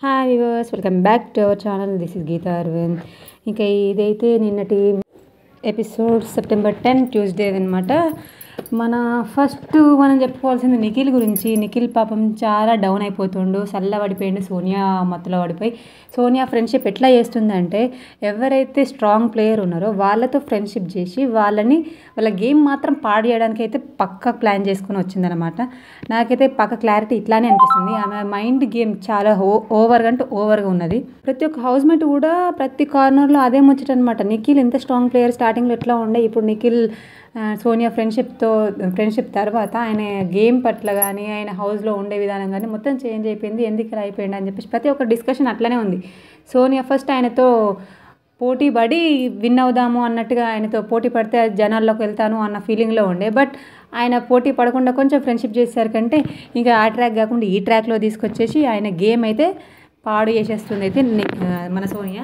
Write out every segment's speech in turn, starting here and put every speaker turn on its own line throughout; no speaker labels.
Hi viewers, welcome back to our channel. This is Geetha Aravind. ఇంకా ఇదైతే నిన్నటి ఎపిసోడ్ సెప్టెంబర్ 10 ట్యూస్డే అనమాట. మనం చెప్పుకోవాల్సింది నిఖిల్ గురించి. నిఖిల్ పాపం చాలా డౌన్ అయిపోతుండు, చల్లబడిపోయిండు సోనియా మత్తులో పడిపోయి. సోనియా ఫ్రెండ్షిప్ ఎట్లా చేస్తుందంటే, ఎవరైతే స్ట్రాంగ్ ప్లేయర్ ఉన్నారో వాళ్ళతో ఫ్రెండ్షిప్ చేసి వాళ్ళ గేమ్ మాత్రం పాడు చేయడానికి అయితే పక్కా ప్లాన్ చేసుకుని వచ్చిందనమాట. నాకైతే పక్క క్లారిటీ ఇట్లానే అనిపిస్తుంది. ఆమె మైండ్ గేమ్ చాలా ఓవర్గా ఉన్నది. ప్రతి ఒక్క హౌస్మేట్ కూడా ప్రతి కార్నర్లో అదే ముచ్చట అనమాట. నిఖిల్ ఎంత స్ట్రాంగ్ ప్లేయర్ స్టార్టింగ్లో ఎట్లా ఉండే, ఇప్పుడు నిఖిల్ సోనియా ఫ్రెండ్షిప్ తర్వాత ఆయన గేమ్ పట్ల కానీ ఆయన హౌస్లో ఉండే విధానం కానీ మొత్తం చేంజ్ అయిపోయింది. ఎందుకు ఇలా అయిపోయింది అని చెప్పేసి ప్రతి ఒక్క డిస్కషన్ అట్లనే ఉంది. సోనియా ఫస్ట్ ఆయనతో పోటీ పడి విన్ అవుదాము అన్నట్టుగా, ఆయనతో పోటీ పడితే జనాల్లోకి వెళ్తాను అన్న ఫీలింగ్లో ఉండే. బట్ ఆయన పోటీ పడకుండా కొంచెం ఫ్రెండ్షిప్ చేసేసరికంటే ఇంకా ఆ ట్రాక్ కాకుండా ఈ ట్రాక్లో తీసుకొచ్చేసి ఆయన గేమ్ అయితే పాడు చేసేస్తుంది అయితే మన సోనియా.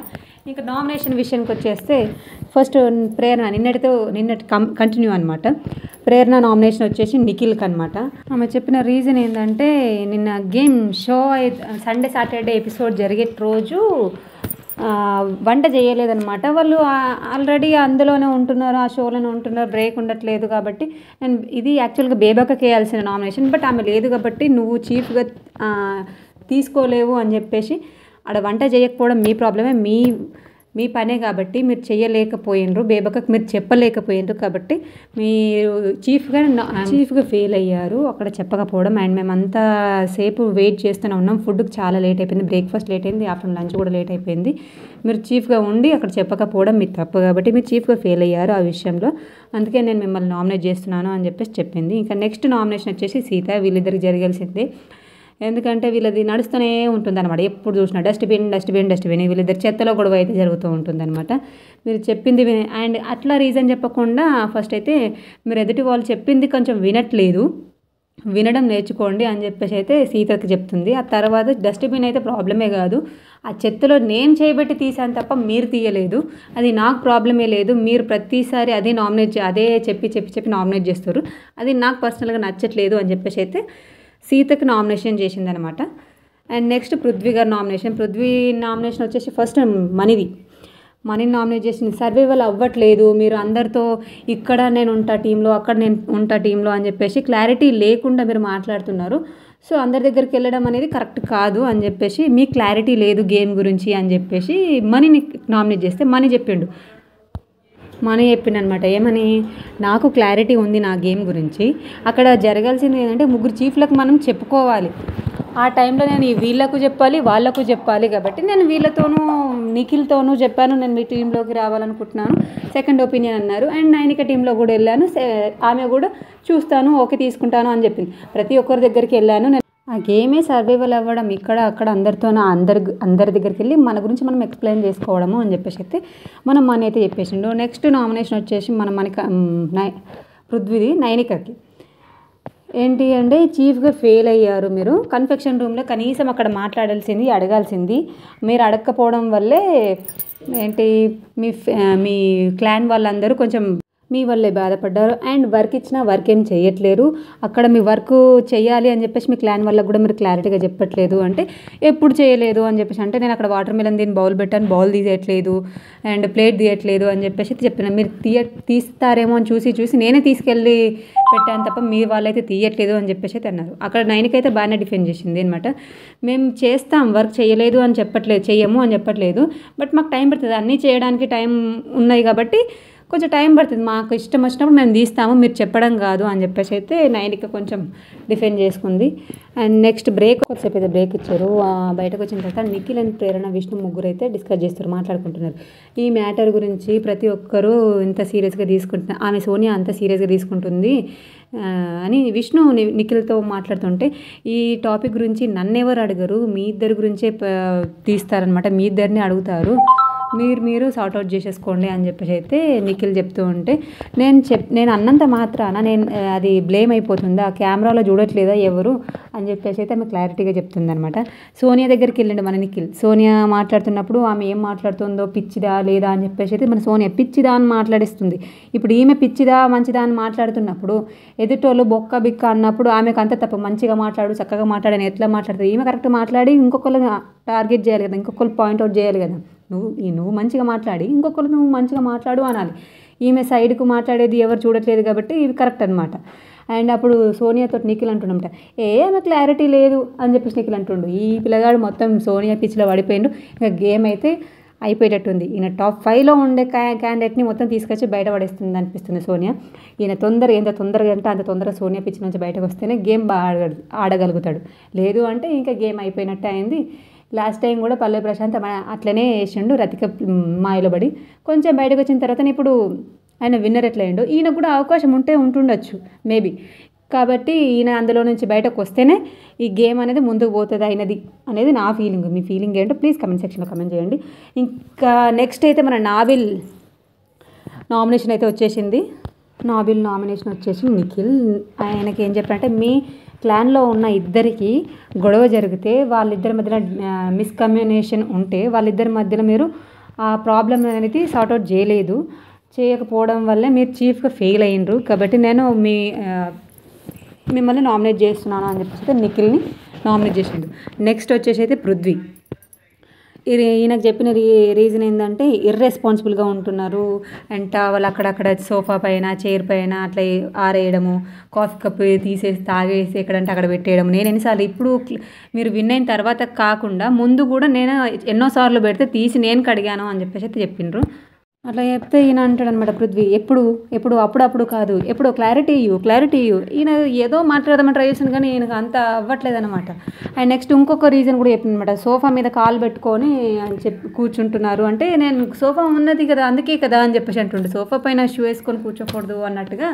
ఇంకా నామినేషన్ విషయానికి వచ్చేస్తే ఫస్ట్ ప్రేరణ నిన్నటి కంటిన్యూ అనమాట. ప్రేరణ నామినేషన్ వచ్చేసి నిఖిల్కి అనమాట. ఆమె చెప్పిన రీజన్ ఏంటంటే, నిన్న game show Sunday Saturday episode జరిగే రోజు వంట చేయలేదన్నమాట. వాళ్ళు ఆల్రెడీ అందులోనే ఉంటున్నారు, ఆ షోలోనే ఉంటున్నారు, బ్రేక్ ఉండట్లేదు. కాబట్టి నేను ఇది యాక్చువల్గా బేబక్కకి వేయాల్సిన నామినేషన్, బట్ ఆమె లేదు కాబట్టి నువ్వు చీఫ్గా తీసుకోలేవు అని చెప్పేసి, ఆడ వంట చేయకపోవడం మీ ప్రాబ్లమే, మీ పనే కాబట్టి మీరు చేయలేకపోయినరు, బేబక్కకి మీరు చెప్పలేకపోయినరు. కాబట్టి మీరు చీఫ్గా ఫెయిల్ అయ్యారు అక్కడ చెప్పకపోవడం. అండ్ మేము అంతా సేపు వెయిట్ చేస్తూనే ఉన్నాం. ఫుడ్కి చాలా లేట్ అయిపోయింది, బ్రేక్ఫాస్ట్ లేట్ అయింది, ఆఫ్టర్నూన్ లంచ్ కూడా లేట్ అయిపోయింది. మీరు చీఫ్గా ఉండి అక్కడ చెప్పకపోవడం మీ తప్పు, కాబట్టి మీరు చీఫ్గా ఫెయిల్ అయ్యారు ఆ విషయంలో. అందుకే నేను మిమ్మల్ని నామినేట్ చేస్తున్నాను అని చెప్పేసి చెప్పింది. ఇంకా నెక్స్ట్ నామినేషన్ వచ్చేసి సీత. వీళ్ళిద్దరికి జరగాల్సిందే, ఎందుకంటే వీళ్ళది నడుస్తూనే ఉంటుంది అనమాట. ఎప్పుడు చూసినా డస్ట్బిన్ వీళ్ళిద్దరు చెత్తలో గొడవ అయితే జరుగుతూ ఉంటుంది అనమాట. మీరు చెప్పింది అండ్ అట్లా రీజన్ చెప్పకుండా ఫస్ట్ అయితే మీరు ఎదుటి వాళ్ళు చెప్పింది కొంచెం వినడం నేర్చుకోండి అని చెప్పేసి అయితే సీతకి చెప్తుంది. ఆ తర్వాత డస్ట్బిన్ అయితే ప్రాబ్లమే కాదు, ఆ చెత్తలో నేను చేయబెట్టి తీసాను తప్ప మీరు తీయలేదు, అది నాకు ప్రాబ్లమే లేదు. మీరు ప్రతిసారి అదే చెప్పి నామినేట్ చేస్తారు, అది నాకు పర్సనల్గా నచ్చట్లేదు అని చెప్పేసి అయితే సీతకి నామినేషన్ చేసిందనమాట. అండ్ నెక్స్ట్ పృథ్వీ గారి నామినేషన్. పృథ్వీ నామినేషన్ వచ్చేసి ఫస్ట్ మనీని నామినేట్ చేసింది. సర్వైవల్ అవ్వట్లేదు, మీరు అందరితో ఇక్కడ నేను ఉంటా టీంలో, అక్కడ నేను ఉంటా టీంలో అని చెప్పేసి క్లారిటీ లేకుండా మీరు మాట్లాడుతున్నారు. సో అందరి దగ్గరికి వెళ్ళడం అనేది కరెక్ట్ కాదు అని చెప్పేసి, మీకు క్లారిటీ లేదు గేమ్ గురించి అని చెప్పేసి మనీని నామినేట్ చేస్తే మనీ చెప్పిండనమాట. ఏమని, నాకు క్లారిటీ ఉంది నా గేమ్ గురించి, అక్కడ జరగాల్సింది ఏంటంటే ముగ్గురు చీఫ్లకు మనం చెప్పుకోవాలి. ఆ టైంలో నేను వీళ్ళకు చెప్పాలి, వాళ్ళకు చెప్పాలి. కాబట్టి నేను వీళ్ళతోనూ నిఖిల్తోనూ చెప్పాను, నేను మీ టీంలోకి రావాలనుకుంటున్నాను, సెకండ్ ఒపీనియన్ అన్నారు. అండ్ నైనిక టీంలో కూడా వెళ్ళాను, ఆమె కూడా చూస్తాను, ఓకే తీసుకుంటాను అని చెప్పింది. ప్రతి ఒక్కరి దగ్గరికి వెళ్ళాను. నేను ఆ గేమే సర్వైవల్ అవ్వడం, ఇక్కడ అక్కడ అందరి దగ్గరికి వెళ్ళి మన గురించి మనం ఎక్స్ప్లెయిన్ చేసుకోవడము అని చెప్పేసి అయితే మన అయితే చెప్పేసిండు. నెక్స్ట్ నామినేషన్ వచ్చేసి పృథ్వీది నైనికకి. ఏంటి అంటే, చీఫ్గా ఫెయిల్ అయ్యారు మీరు. కన్ఫెక్షన్ రూమ్లో కనీసం అక్కడ అడగాల్సింది మీరు అడగకపోవడం వల్లే మీ క్లాన్ వాళ్ళందరూ కొంచెం మీ వల్లే బాధపడ్డారు. అండ్ వర్క్ ఇచ్చినా వర్క్ ఏం చేయట్లేరు, అక్కడ మీ వర్క్ చేయాలి అని చెప్పేసి మీ క్లాన్ వాళ్ళకు కూడా మీరు క్లారిటీగా చెప్పట్లేదు. అంటే ఎప్పుడు చేయలేదు అని చెప్పేసి, అంటే నేను అక్కడ వాటర్ మిలన్ దీన్ని బౌల్ పెట్టాను, బౌల్ తీయట్లేదు అండ్ ప్లేట్ తీయట్లేదు అని చెప్పేసి చెప్పిన. మీరు తీస్తారేమో అని చూసి నేనే తీసుకెళ్ళి పెట్టాను తప్ప మీ వాళ్ళైతే తీయట్లేదు అని చెప్పేసి అయితే అన్నారు. అక్కడ నైన్కైతే బాగానే డిఫెండ్ చేసింది అనమాట. మేము చేస్తాం, వర్క్ చేయలేదు అని చెయ్యము అని చెప్పట్లేదు, బట్ మాకు టైం పడుతుంది, అన్నీ చేయడానికి టైం ఉన్నాయి కాబట్టి కొంచెం టైం పడుతుంది, మాకు ఇష్టం వచ్చినప్పుడు మేము తీస్తాము, మీరు చెప్పడం కాదు అని చెప్పేసి అయితే నైనిక కొంచెం డిఫెండ్ చేసుకుంది. అండ్ నెక్స్ట్ కొద్దిసేపు అయితే బ్రేక్ ఇచ్చారు. బయటకు వచ్చిన తర్వాత నిఖిల్ అండ్ ప్రేరణ, విష్ణు ముగ్గురు అయితే మాట్లాడుకుంటున్నారు ఈ మ్యాటర్ గురించి. ప్రతి ఒక్కరూ ఇంత సీరియస్గా తీసుకుంటున్నారు, ఆమె సోనియా అంత సీరియస్గా తీసుకుంటుంది అని విష్ణు నిఖిల్తో మాట్లాడుతుంటే, ఈ టాపిక్ గురించి నన్నెవరు అడగరు, మీ ఇద్దరి గురించే తీస్తారనమాట, మీ ఇద్దరిని అడుగుతారు, మీరు సార్ట్అవుట్ చేసేసుకోండి అని చెప్పేసి అయితే నిఖిల్ చెప్తూ ఉంటే నేను అన్నంత మాత్రాన అది బ్లేమ్ అయిపోతుందా, కెమెరాలో చూడట్లేదా ఎవరు అని చెప్పేసి అయితే ఆమె క్లారిటీగా చెప్తుంది అనమాట. సోనియా దగ్గరికి వెళ్ళండి మన నిఖిల్. సోనియా మాట్లాడుతున్నప్పుడు ఆమె ఏం మాట్లాడుతుందో పిచ్చిదా లేదా అని చెప్పేసి అయితే మన సోనియా పిచ్చిదా అని మాట్లాడిస్తుంది. ఇప్పుడు ఈమె పిచ్చిదా మంచిదా అని మాట్లాడుతున్నప్పుడు ఎదుటోళ్ళు బొక్క బిక్క అన్నప్పుడు ఆమెకు అంత తప్ప మంచిగా మాట్లాడు చక్కగా మాట్లాడని ఎట్లా మాట్లాడుతుంది? ఈమె కరెక్ట్ మాట్లాడి ఇంకొకళ్ళు టార్గెట్ చేయాలి కదా, ఇంకొకళ్ళు పాయింట్అవుట్ చేయాలి కదా. నువ్వు మంచిగా మాట్లాడి ఇంకొకరు నువ్వు మంచిగా మాట్లాడు అనాలి. ఈమె సైడ్కు మాట్లాడేది ఎవరు చూడట్లేదు కాబట్టి ఇది కరెక్ట్ అనమాట. అండ్ అప్పుడు సోనియాతో నిఖిల్ అంటుండమాట, ఆమె క్లారిటీ లేదు అని చెప్పేసి నిఖిల్ అంటుండు. ఈ పిల్లగాడు మొత్తం సోనియా పిచ్చిలో పడిపోయిండు. ఇంకా గేమ్ అయితే అయిపోయేటట్టుంది. ఈయన టాప్ 5లో ఉండే క్యాండిడేట్ని మొత్తం తీసుకొచ్చి బయట పడేస్తుంది అనిపిస్తుంది సోనియా. ఈయన ఎంత తొందరగా అంటే అంత తొందరగా సోనియా పిచ్చి నుంచి బయటకు వస్తేనే గేమ్ బాగా ఆడగలుగుతాడు. లేదు అంటే ఇంకా గేమ్ అయిపోయినట్టే అయింది. లాస్ట్ టైం కూడా పల్లవి ప్రశాంత్ అట్లనే వేసిండు రతిక మాయలో పడి. కొంచెం బయటకు వచ్చిన తర్వాత ఇప్పుడు ఆయన విన్నర్ ఎట్లా అయ్యిండు, ఈయనకు కూడా అవకాశం ఉంటుండొచ్చు మేబీ. కాబట్టి ఈయన అందులో నుంచి బయటకు వస్తేనే ఈ గేమ్ అనేది ముందుకు పోతుంది అనేది నా ఫీలింగ్. మీ ఫీలింగ్ ఏంటో ప్లీజ్ కమెంట్ సెక్షన్లో కమెంట్ చేయండి. ఇంకా నెక్స్ట్ అయితే మన నాబిల్ నామినేషన్ అయితే వచ్చేసింది. నాబిల్ నామినేషన్ వచ్చేసి నిఖిల్ ఆయనకి ఏం చెప్పారంటే, మీ క్లాన్లో ఉన్న ఇద్దరికి గొడవ జరిగితే వాళ్ళిద్దరి మధ్యన మిస్కమ్యూనికేషన్ ఉంటే వాళ్ళిద్దరి మధ్యన మీరు ఆ ప్రాబ్లం అనేది సార్ట్అవుట్ చేయకపోవడం వల్లే మీరు చీఫ్గా ఫెయిల్ అయ్యిండ్రు. కాబట్టి నేను మిమ్మల్ని నామినేట్ చేస్తున్నాను అని చెప్పేసి నిఖిల్ని నామినేట్ చేసిండు. నెక్స్ట్ వచ్చేసి అయితే పృథ్వీ. ఈయనకు చెప్పిన రీజన్ ఏంటంటే ఇర్రెస్పాన్సిబుల్గా ఉంటున్నారు అండ్ వాళ్ళు అక్కడక్కడ సోఫా పైన చైర్ పైన అట్లా ఆరేయడము, కాఫీ కప్ తీసేసి తాగేసి ఎక్కడంటే అక్కడ పెట్టేయడం. నేను ఎన్నిసార్లు ఇప్పుడు మీరు విన్ అయిన తర్వాత కాకుండా ముందు కూడా నేను ఎన్నోసార్లు పెడితే తీసి నేను కడిగాను అని చెప్పేసి అయితే చెప్పిండ్రు. అట్లా చెప్తే ఈయన అంటాడు అనమాట పృథ్వీ, అప్పుడప్పుడు కాదు, ఎప్పుడు క్లారిటీ ఇవ్వు. ఈయన ఏదో మాట్లాడదామని ట్రై చేస్తాను కానీ ఈయనకు అంత అవ్వట్లేదు అనమాట. అండ్ నెక్స్ట్ ఇంకొక రీజన్ కూడా చెప్పింది అనమాట, సోఫా మీద కాలు పెట్టుకొని అని చెప్పి కూర్చుంటున్నారు అంటే, నేను సోఫా ఉన్నది కదా అందుకే కదా అని చెప్పేసి అంటుండే, సోఫా పైన షూ వేసుకొని కూర్చోకూడదు అన్నట్టుగా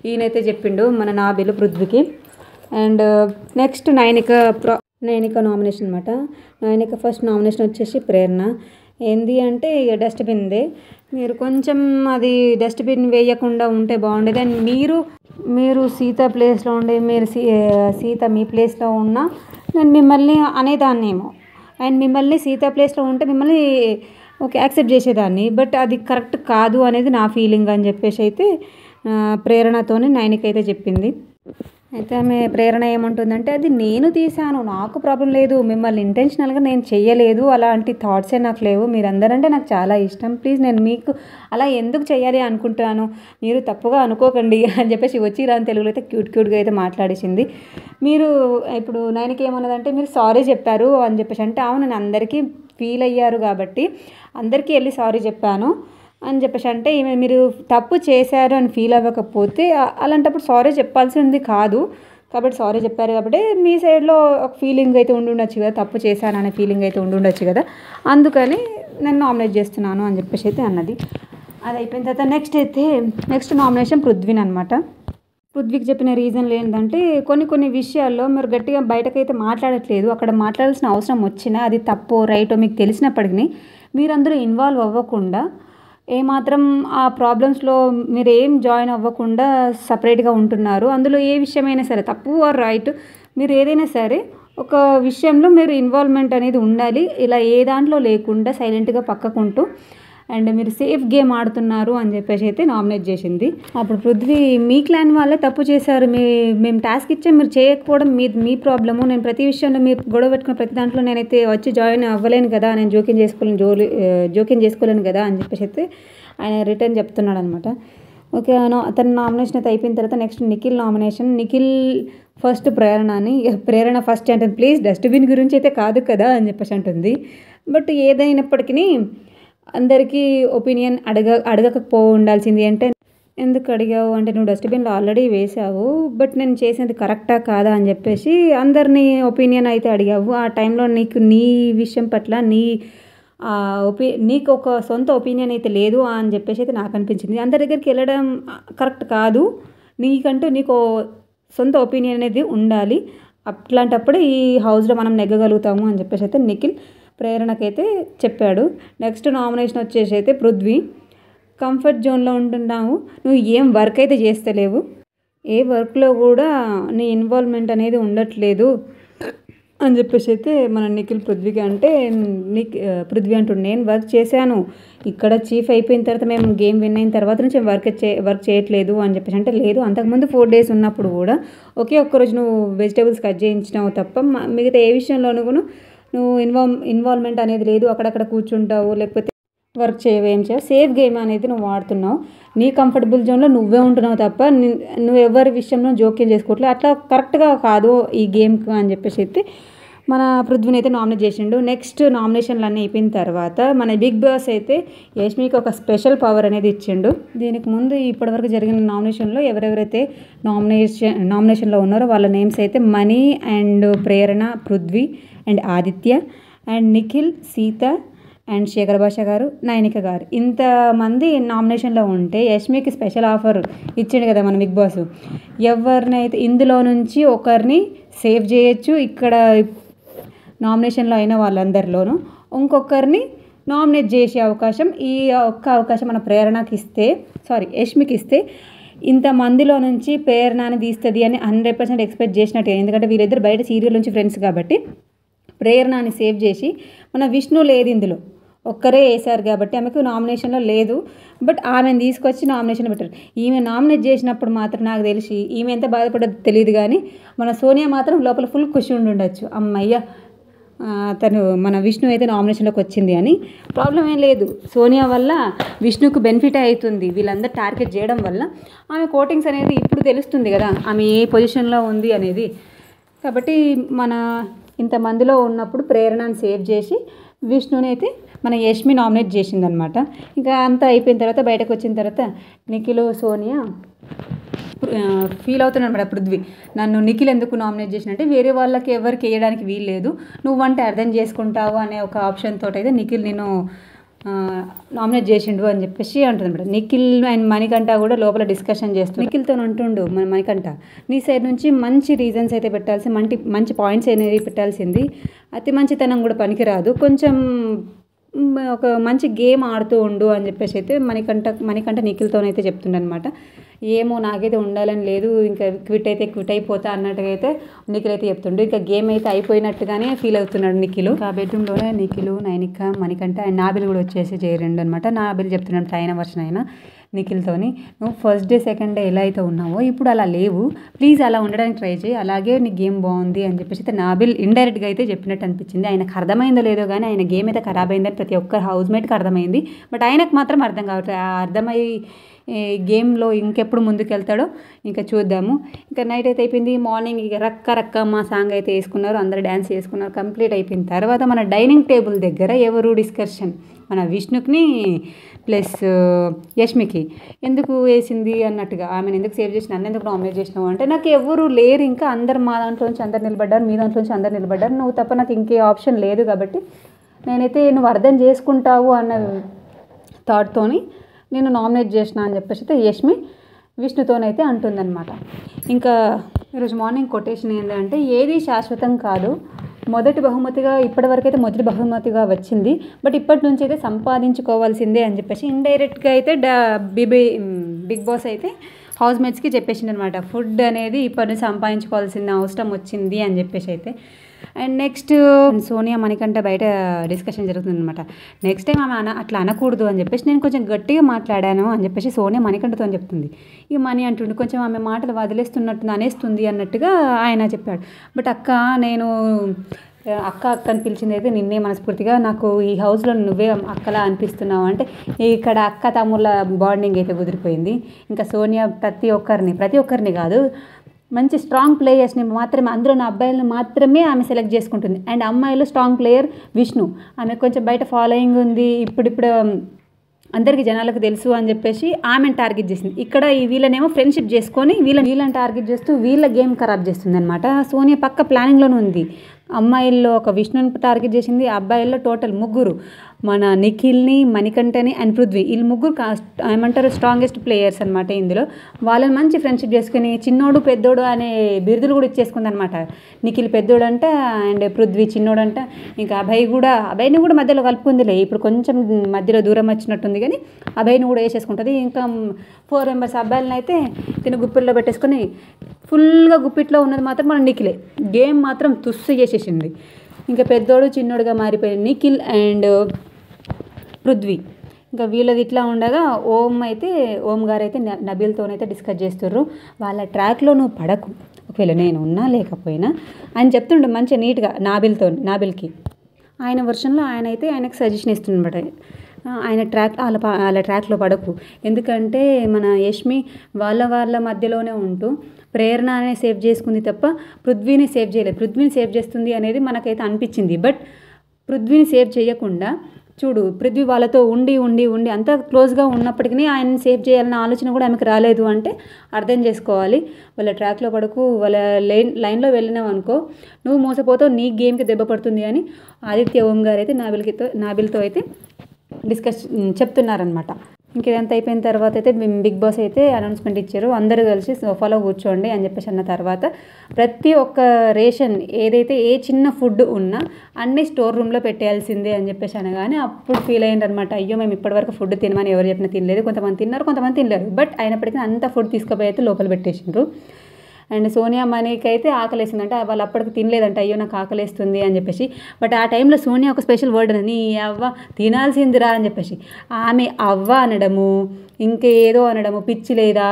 ఈయనైతే చెప్పిండు మన నాబిల్ పృథ్వీకి. అండ్ నెక్స్ట్ నైనిక నామినేషన్ అనమాట. నైనిక ఫస్ట్ నామినేషన్ వచ్చేసి ప్రేరణ. ఏంది అంటే ఇక డస్ట్బిన్దే, మీరు కొంచెం అది డస్ట్బిన్ వేయకుండా ఉంటే బాగుండేది. అండ్ మీరు సీత ప్లేస్లో ఉండే సీత మీ ప్లేస్లో ఉన్నా నేను మిమ్మల్ని అనేదాన్నేమో, అండ్ మిమ్మల్ని సీత ప్లేస్లో ఉంటే మిమ్మల్ని ఓకే యాక్సెప్ట్ చేసేదాన్ని, బట్ అది కరెక్ట్ కాదు అనేది నా ఫీలింగ్ అని చెప్పేసి అయితే ప్రేరణతోనే నైనిక అయితే చెప్పింది. అయితే ఆమె ప్రేరణ ఏమంటుందంటే, అది నేను తీసాను, నాకు ప్రాబ్లం లేదు, మిమ్మల్ని ఇంటెన్షనల్గా నేను చెయ్యలేదు, అలాంటి థాట్సే నాకు లేవు, మీరందరంటే నాకు చాలా ఇష్టం, ప్లీజ్ నేను మీకు అలా ఎందుకు చెయ్యాలి అనుకుంటాను, మీరు తప్పుగా అనుకోకండి అని చెప్పేసి వచ్చి రాని తెలుగులో అయితే క్యూట్గా అయితే మాట్లాడేసింది. మీరు ఇప్పుడు నైన్కి ఏమన్నదంటే, మీరు సారీ చెప్పారు అని చెప్పేసి అంటే, అవును నేను అందరికీ ఫీల్ అయ్యారు కాబట్టి అందరికీ వెళ్ళి సారీ చెప్పాను అని చెప్పేసి అంటే, ఈమె మీరు తప్పు చేశారు అని ఫీల్ అవ్వకపోతే అలాంటప్పుడు సారీ చెప్పాల్సింది కాదు, కాబట్టి సారీ చెప్పారు కాబట్టి మీ సైడ్లో ఒక ఫీలింగ్ అయితే ఉండుండొచ్చు కదా, తప్పు చేశాను అనే ఫీలింగ్ అయితే ఉండుండొచ్చు కదా, అందుకని నేను నామినేట్ చేస్తున్నాను అని చెప్పేసి అయితే అన్నది. అది అయిపోయిన తర్వాత నెక్స్ట్ నామినేషన్ పృథ్వీని అనమాట. పృథ్వీకి చెప్పిన రీజన్లు ఏంటంటే, కొన్ని విషయాల్లో మీరు గట్టిగా బయటకైతే మాట్లాడట్లేదు, అక్కడ మాట్లాడాల్సిన అవసరం వచ్చినా అది తప్పో రైటో మీకు తెలిసినప్పటికీ మీరందరూ ఇన్వాల్వ్ అవ్వకుండా, ఏమాత్రం ఆ ప్రాబ్లమ్స్లో మీరు ఏం జాయిన్ అవ్వకుండా సపరేట్గా ఉంటున్నారు. అందులో ఏ విషయమైనా సరే తప్పు ఆర్ రైట్, మీరు ఏదైనా సరే ఒక విషయంలో మీరు ఇన్వాల్వ్మెంట్ అనేది ఉండాలి. ఇలా ఏ దాంట్లో లేకుండా సైలెంట్గా పక్కకుంటూ అండ్ మీరు సేఫ్ గేమ్ ఆడుతున్నారు అని చెప్పేసి అయితే నామినేట్ చేసింది. అప్పుడు పృథ్వీ, మీ క్లాన్ వాళ్ళే తప్పు చేశారు, మేము టాస్క్ ఇచ్చాం మీరు చేయకపోవడం మీ ప్రాబ్లము, నేను ప్రతి విషయంలో మీరు గొడవ పెట్టుకున్న ప్రతి దాంట్లో నేనైతే వచ్చి జాయిన్ అవ్వలేను కదా, నేను జోక్యం చేసుకోలేను కదా అని చెప్పేసి అయితే ఆయన రిటర్న్ చెప్తున్నాడు అనమాట. ఓకే, అతని నామినేషన్ అయితే అయిపోయిన తర్వాత next Nikhil nomination. Nikhil first Prerana first అంటే, ప్లీజ్ డస్ట్బిన్ గురించి అయితే కాదు కదా అని చెప్పేసి అంటుంది. బట్ ఏదైనప్పటికీ అందరికీ ఒపీనియన్ అడగకపో ఉండాల్సింది. అంటే ఎందుకు అడిగావు అంటే, నువ్వు డస్ట్బిన్లో ఆల్రెడీ వేసావు, బట్ నేను చేసేది కరెక్టా కాదా అని చెప్పేసి అందరినీ ఒపీనియన్ అయితే అడిగావు. ఆ టైంలో నీకు నీ విషయం పట్ల నీకు ఒక సొంత ఒపీనియన్ అయితే లేదు అని చెప్పేసి అయితే నాకు అనిపించింది. అందరి దగ్గరికి వెళ్ళడం కరెక్ట్ కాదు, నీకు సొంత ఒపీనియన్ అనేది ఉండాలి, అట్లాంటప్పుడు ఈ హౌస్లో మనం నెగ్గగలుగుతాము అని చెప్పేసి అయితే నిఖిల్ ప్రేరణకైతే చెప్పాడు. నెక్స్ట్ నామినేషన్ వచ్చేసి అయితే పృథ్వీ. కంఫర్ట్ జోన్లో ఉంటున్నావు, నువ్వు ఏం వర్క్ అయితే చేస్తలేవు, ఏ వర్క్లో కూడా నీ ఇన్వాల్వ్మెంట్ అనేది ఉండట్లేదు అని చెప్పేసి అయితే మన నిఖిల్ పృథ్వీకి అంటే పృథ్వీ అంటుండే నేను వర్క్ చేశాను, ఇక్కడ చీఫ్ అయిపోయిన తర్వాత మేము గేమ్ విన్ అయిన తర్వాత నుంచి వర్క్ చేయట్లేదు అని చెప్పేసి అంటే లేదు, అంతకుముందు 4 days ఉన్నప్పుడు కూడా ఒకే ఒక్కరోజు నువ్వు వెజిటేబుల్స్ కట్ చేయించినావు తప్ప మిగతా ఏ విషయంలోనూ కూడా నువ్వు ఇన్వాల్వ్మెంట్ అనేది లేదు, అక్కడక్కడ కూర్చుంటావు లేకపోతే వర్క్ చేయవు, ఏం చేయవు, సేఫ్ గేమ్ అనేది నువ్వు వాడుతున్నావు, నీ కంఫర్టబుల్ జోన్లో నువ్వే ఉంటున్నావు తప్ప నువ్వు ఎవరి విషయంలో జోక్యం చేసుకోవట్లేదు, అట్లా కరెక్ట్గా కాదు ఈ గేమ్కి అని చెప్పేసి అయితే మన పృథ్వీని అయితే నామినేట్ చేసిండు. నెక్స్ట్ నామినేషన్లు అన్నీ అయిపోయిన తర్వాత మన బిగ్ బాస్ అయితే యష్మికి ఒక స్పెషల్ పవర్ అనేది ఇచ్చిండు. దీనికి ముందు ఇప్పటివరకు జరిగిన నామినేషన్లో ఎవరెవరైతే నామినేషన్లో ఉన్నారో వాళ్ళ నేమ్స్ అయితే Mani and Prerana, Prithvi and Aditya and Nikhil, Seetha and Shekhar Basha గారు, నయనిక గారు, ఇంతమంది నామినేషన్లో ఉంటే యష్మికి స్పెషల్ ఆఫర్ ఇచ్చిండు కదా మన బిగ్ బాస్. ఎవరినైతే ఇందులో నుంచి ఒకరిని సేవ్ చేయొచ్చు, ఇక్కడ నామినేషన్లో అయిన వాళ్ళందరిలోనూ ఇంకొకరిని నామినేట్ చేసే అవకాశం, ఈ ఒక్క అవకాశం మన ప్రేరణకి ఇస్తే యష్మికి ఇస్తే ఇంతమందిలో నుంచి ప్రేరణని తీస్తుంది అని 100% ఎక్స్పెక్ట్ చేసినట్టే. ఎందుకంటే వీళ్ళిద్దరు బయట సీరియల్ నుంచి ఫ్రెండ్స్ కాబట్టి ప్రేరణని సేవ్ చేసి మన విష్ణు లేదు ఇందులో, ఒక్కరే వేశారు కాబట్టి ఆమెకు నామినేషన్లో లేదు, బట్ ఆమెను తీసుకొచ్చి నామినేషన్ పెట్టారు. ఈమె నామినేట్ చేసినప్పుడు మాత్రం నాకు తెలిసి ఈమె ఎంత బాధపడదో తెలియదు కానీ మన సోనియా మాత్రం లోపల ఫుల్ ఖుషి ఉండొచ్చు, అమ్మయ్య తను మన విష్ణు అయితే నామినేషన్లోకి వచ్చింది అని. ప్రాబ్లం ఏం లేదు, సోనియా వల్ల విష్ణుకు బెనిఫిట్ అవుతుంది, వీళ్ళందరూ టార్గెట్ చేయడం వల్ల ఆమె కోటింగ్స్ అనేది ఇప్పుడు తెలుస్తుంది కదా ఆమె ఏ పొజిషన్లో ఉంది అనేది. కాబట్టి మన ఇంతమందిలో ఉన్నప్పుడు ప్రేరణను సేవ్ చేసి విష్ణుని అయితే మన యష్మి నామినేట్ చేసిందనమాట. ఇంకా అంతా అయిపోయిన తర్వాత బయటకు వచ్చిన తర్వాత నిఖిల్, సోనియా ఫీల్ అవుతున్నాడు అనమాట. పృథ్వీ నన్ను నిఖిల్ ఎందుకు నామినేట్ చేసినంటే వేరే వాళ్ళకి ఎవరికి వేయడానికి వీల్లేదు, నువ్వంటే అర్థం చేసుకుంటావు అనే ఒక ఆప్షన్ తోటి అయితే నిఖిల్ నేను నామినేట్ చేసిండు అని చెప్పేసి అంటుంది అనమాట. నిఖిల్ అండ్ మణికంఠ కూడా లోపల డిస్కషన్ చేస్తూ నిఖిల్తో అంటుండు మన మణికంఠ నీ సైడ్ నుంచి మంచి రీజన్స్ అయితే పెట్టాల్సి, మంచి పాయింట్స్ అనేవి పెట్టాల్సింది, అతి మంచితనం కూడా పనికిరాదు, కొంచెం ఒక మంచి గేమ్ ఆడుతూ ఉండు అని చెప్పేసి అయితే మణికంఠ నిఖిల్తోనైతే చెప్తుండనమాట. ఏమో నాకైతే ఉండాలని లేదు, ఇంకా క్విట్ అయిపోతా అన్నట్టుగా అయితే నిఖిల్ అయితే చెప్తుండు. ఇంకా గేమ్ అయితే అయిపోయినట్టుగానే ఫీల్ అవుతున్నాడు నిఖిల్. ఆ బెడ్రూమ్లోనే నిఖిల్, నైనిక, మణికంఠ అండ్ నాబిల్ కూడా వచ్చేసి చేరండి అనమాట. నాబిల్ చెప్తున్నాడు ట్రైన్ వర్షన్ అయినా నిఖిల్తోని, నువ్వు ఫస్ట్ డే సెకండ్ డే ఎలా అయితే ఉన్నావో ఇప్పుడు అలా లేవు, ప్లీజ్ అలా ఉండడానికి ట్రై చేయి, అలాగే నీ గేమ్ బాగుంది అని చెప్పేసి అయితే నాబిల్ ఇండైరెక్ట్గా అయితే చెప్పినట్టు అనిపించింది. ఆయనకు అర్థమైందో లేదో కానీ ఆయన గేమ్ అయితే ఖరాబ్ అయిందని ప్రతి ఒక్కరు హౌస్మేట్కి అర్థమైంది, బట్ ఆయనకు మాత్రం అర్థం కావట్లేదు. అర్థమై గేమ్లో ఇంకెప్పుడు ముందుకు వెళ్తాడో ఇంకా చూద్దాము. ఇంకా నైట్ అయితే అయిపోయింది, మార్నింగ్ ఇక రక్క మా సాంగ్ అయితే వేసుకున్నారు, అందరు డ్యాన్స్ చేసుకున్నారు. కంప్లీట్ అయిపోయిన తర్వాత మన డైనింగ్ టేబుల్ దగ్గర ఎవరు డిస్కషన్ మన విష్ణుకి ప్లస్ యష్మికి ఎందుకు వేసింది అన్నట్టుగా, ఆమెను ఎందుకు సేవ్ చేసిన, నన్ను ఎందుకు నామినేట్ చేసినావు అంటే నాకు ఎవరు లేరు, ఇంకా అందరు మా దాంట్లోంచి అందరు నిలబడ్డారు, మీ దాంట్లోంచి అందరు నిలబడ్డారు, నువ్వు తప్ప నాకు ఇంకే ఆప్షన్ లేదు కాబట్టి నేనైతే నువ్వు అర్థం చేసుకుంటావు అన్న థాట్తోని నేను నామినేట్ చేసిన అని చెప్పేసి అయితే యష్మి విష్ణుతోనైతే అంటుందన్నమాట. ఇంకా ఈరోజు మార్నింగ్ కొటేషన్ ఏంటంటే ఏది శాశ్వతం కాదు, మొదటి బహుమతిగా ఇప్పటివరకు అయితే మొదటి బహుమతిగా వచ్చింది, బట్ ఇప్పటి నుంచి అయితే సంపాదించుకోవాల్సిందే అని చెప్పేసి ఇండైరెక్ట్గా అయితే బిగ్ బాస్ అయితే హౌస్మేట్స్కి చెప్పేసింది అనమాట. ఫుడ్ అనేది ఇప్పటి నుంచి సంపాదించుకోవాల్సిన అవసరం వచ్చింది అని చెప్పేసి అయితే. అండ్ నెక్స్ట్ సోనియా మణికంఠ బయట డిస్కషన్ జరుగుతుంది అనమాట. నెక్స్ట్ టైం ఆమె అట్లా అనకూడదు అని చెప్పేసి నేను కొంచెం గట్టిగా మాట్లాడాను అని చెప్పేసి సోనియా మణికంఠతో అని చెప్తుంది. ఈ మణి అంటుండే కొంచెం ఆమె మాటలు వదిలేస్తున్నట్టు అనేస్తుంది అన్నట్టుగా ఆయన చెప్పాడు. బట్ నేను అక్క అని పిలిచింది అయితే నిన్నే మనస్ఫూర్తిగా, నాకు ఈ హౌస్లో నువ్వే అక్కలా అనిపిస్తున్నావు అంటే ఇక్కడ అక్క తమ్ముళ్ళ బాండింగ్ అయితే కుదిరిపోయింది. ఇంకా సోనియా ప్రతి ఒక్కరిని కాదు మంచి స్ట్రాంగ్ ప్లేయర్స్ని మాత్రమే, అందులో నా అబ్బాయిలను మాత్రమే ఆమె సెలెక్ట్ చేసుకుంటుంది. అండ్ అమ్మాయిలో స్ట్రాంగ్ ప్లేయర్ విష్ణు, ఆమె కొంచెం బయట ఫాలోయింగ్ ఉంది, ఇప్పుడు అందరికీ జనాలకు తెలుసు అని చెప్పేసి ఆమెను టార్గెట్ చేసింది. ఇక్కడ వీళ్ళనేమో ఫ్రెండ్షిప్ చేసుకొని వీళ్ళని టార్గెట్ చేస్తూ వీళ్ళ గేమ్ ఖరాబ్ చేస్తుంది అనమాట. సోనియా పక్క ప్లానింగ్లోనే ఉంది, అమ్మాయిల్లో ఒక విష్ణుని టార్గెట్ చేసింది, అబ్బాయిల్లో టోటల్ ముగ్గురు, మన నిఖిల్ని, మణికంఠని అండ్ పృథ్వీ, వీళ్ళు ముగ్గురు ఏమంటారు స్ట్రాంగెస్ట్ ప్లేయర్స్ అనమాట. ఇందులో వాళ్ళని మంచి ఫ్రెండ్షిప్ చేసుకుని చిన్నోడు పెద్దోడు అనే బిరుదులు కూడా ఇచ్చేసుకుంది అనమాట. నిఖిల్ పెద్దోడు అంట అండ్ పృథ్వీ చిన్నోడు అంట. ఇంకా అభయ్ని కూడా మధ్యలో కలుపుకుందిలే, ఇప్పుడు కొంచెం మధ్యలో దూరం వచ్చినట్టుంది కానీ అభయ్ని కూడా వేసేసుకుంటుంది. ఇంకా 4 మెంబర్స్ అబ్బాయిలని అయితే తిని గుప్పిట్లో పెట్టేసుకొని ఫుల్గా గుప్పిట్లో ఉన్నది మాత్రం మన నిఖిలే. గేమ్ మాత్రం తుస్సు చేసేసింది. ఇంకా పెద్దోడు చిన్నోడుగా మారిపోయింది నిఖిల్ అండ్ పృథ్వీ. ఇంకా వీళ్ళది ఇట్లా ఉండగా ఓం గారు అయితే నబీల్తోనైతే డిస్కస్ చేస్తుర్రు. వాళ్ళ ట్రాక్లో నువ్వు పడకు, ఒకవేళ నేను ఉన్నా లేకపోయినా ఆయన చెప్తుండే మంచిగా నీట్గా నాబిల్కి ఆయన వర్షన్లో ఆయనకు సజెషన్ ఇస్తుండమాట. వాళ్ళ ట్రాక్లో పడకు, ఎందుకంటే మన యష్మి వాళ్ళ మధ్యలోనే ఉంటూ ప్రేరణనే సేవ్ చేసుకుంది తప్ప పృథ్వీని సేవ్ చేయలేదు. పృథ్వీని సేవ్ చేస్తుంది అనేది మనకైతే అనిపించింది, బట్ పృథ్వీని సేవ్ చేయకుండా చూడు పృథ్వీ వాళ్ళతో ఉండి అంత క్లోజ్గా ఉన్నప్పటికీ ఆయన్ని సేవ్ చేయాలన్న ఆలోచన కూడా ఆమెకు రాలేదు అంటే అర్థం చేసుకోవాలి. వాళ్ళ ట్రాక్లో పడకు, వాళ్ళ లైన్లో వెళ్ళినావు అనుకో నువ్వు మోసపోతావు, నీ గేమ్కి దెబ్బ పడుతుంది అని ఆదిత్య ఓం గారు అయితే నాబిల్తో అయితే చెప్తున్నారనమాట. ఇంకేదంతా అయిపోయిన తర్వాత అయితే బిగ్ బాస్ అయితే అనౌన్స్మెంట్ ఇచ్చారు, అందరూ కలిసి సోఫాలో కూర్చోండి అని చెప్పేసి అన్న తర్వాత ప్రతి ఒక్క రేషన్ ఏదైతే ఏ చిన్న ఫుడ్ ఉన్నా అన్నీ స్టోర్ రూమ్లో పెట్టేయాల్సిందే అని చెప్పేసి అనగానే అప్పుడు ఫీల్ అయ్యింది అనమాట. అయ్యో మేము ఇప్పటివరకు ఫుడ్ తినమని ఎవరు చెప్పినా తినలేదు, కొంతమంది తిన్నారు కొంతమంది తినలేరు, బట్ అయినప్పటికీ అంత ఫుడ్ తీసుకుపోయి అయితే లోపల పెట్టేసిండ్రు. అండ్ సోనియా మనీకి అయితే ఆకలేసిందంటే వాళ్ళు అప్పటికి తినలేదంట, అయ్యో నాకు ఆకలేస్తుంది అని చెప్పేసి. బట్ ఆ టైంలో సోనియా ఒక స్పెషల్ వర్డ్ అని, నీ అవ్వ తినాల్సిందిరా అని చెప్పేసి ఆమె అవ్వ అనడము, ఇంకేదో అనడము, పిచ్చి లేదా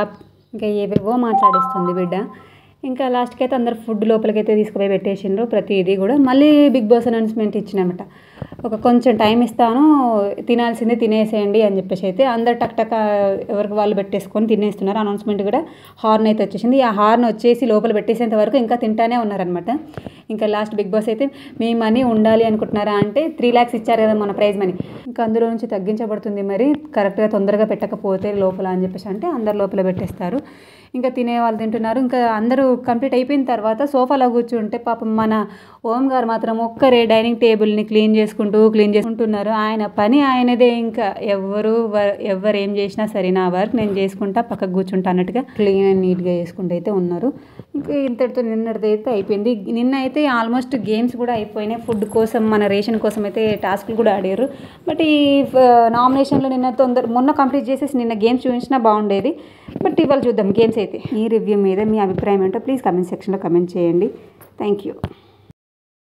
ఇంకా ఏవేవో మాట్లాడిస్తుంది బిడ్డ. ఇంకా లాస్ట్కి అయితే అందరు ఫుడ్ లోపలికైతే తీసుకుపోయి పెట్టేసిండ్రు ప్రతిదీ కూడా. మళ్ళీ బిగ్ బాస్ అనౌన్స్మెంట్ ఇచ్చినమాట, ఒక కొంచెం టైం ఇస్తాను తినాల్సిందే తినేసేయండి అని చెప్పేసి అయితే అందరు టక్ ఎవరికి వాళ్ళు పెట్టేసుకొని తినేస్తున్నారు. అనౌన్స్మెంట్ కూడా హార్న్ అయితే వచ్చేసింది, ఆ హార్న్ వచ్చేసి లోపల పెట్టేసేంత వరకు ఇంకా తింటానే ఉన్నారనమాట. ఇంకా లాస్ట్ బిగ్ బాస్ అయితే మీ మనీ ఉండాలి అనుకుంటున్నారా అంటే 3 lakhs ఇచ్చారు కదా మన ప్రైజ్ మనీ, ఇంకా అందులో నుంచి తగ్గించబడుతుంది, మరి కరెక్ట్గా తొందరగా పెట్టకపోతే లోపల అని చెప్పేసి అంటే అందరు లోపల పెట్టేస్తారు. ఇంకా తినే వాళ్ళు తింటున్నారు. ఇంకా అందరూ కంప్లీట్ అయిపోయిన తర్వాత సోఫాలో కూర్చుంటే పాపం మన ఓం గారు మాత్రం ఒక్కరే డైనింగ్ టేబుల్ని క్లీన్ చేసుకుంటున్నారు. ఆయన పని ఆయనదే, ఇంకా ఎవరు ఏం చేసినా సరే నా వర్క్ నేను చేసుకుంటా పక్కకు కూర్చుంటా అన్నట్టుగా క్లీన్ అండ్ నీట్గా చేసుకుంటూ అయితే ఉన్నారు. ఇంకా ఇంతటితో నిన్నటిది అయితే అయిపోయింది. నిన్న అయితే ఆల్మోస్ట్ గేమ్స్ కూడా అయిపోయినాయి. ఫుడ్ కోసం మన రేషన్ కోసం అయితే టాస్క్లు కూడా ఆడారు. బట్ ఈ నామినేషన్లో మొన్న కంప్లీట్ చేసేసి నిన్న గేమ్స్ చూపించినా బాగుండేది, బట్ ఇవాళ చూద్దాం గేమ్స్ అయితే. ఈ రివ్యూ మీద మీ అభిప్రాయం ఏంటో ప్లీజ్ కామెంట్ సెక్షన్లో కామెంట్ చేయండి. Thank you.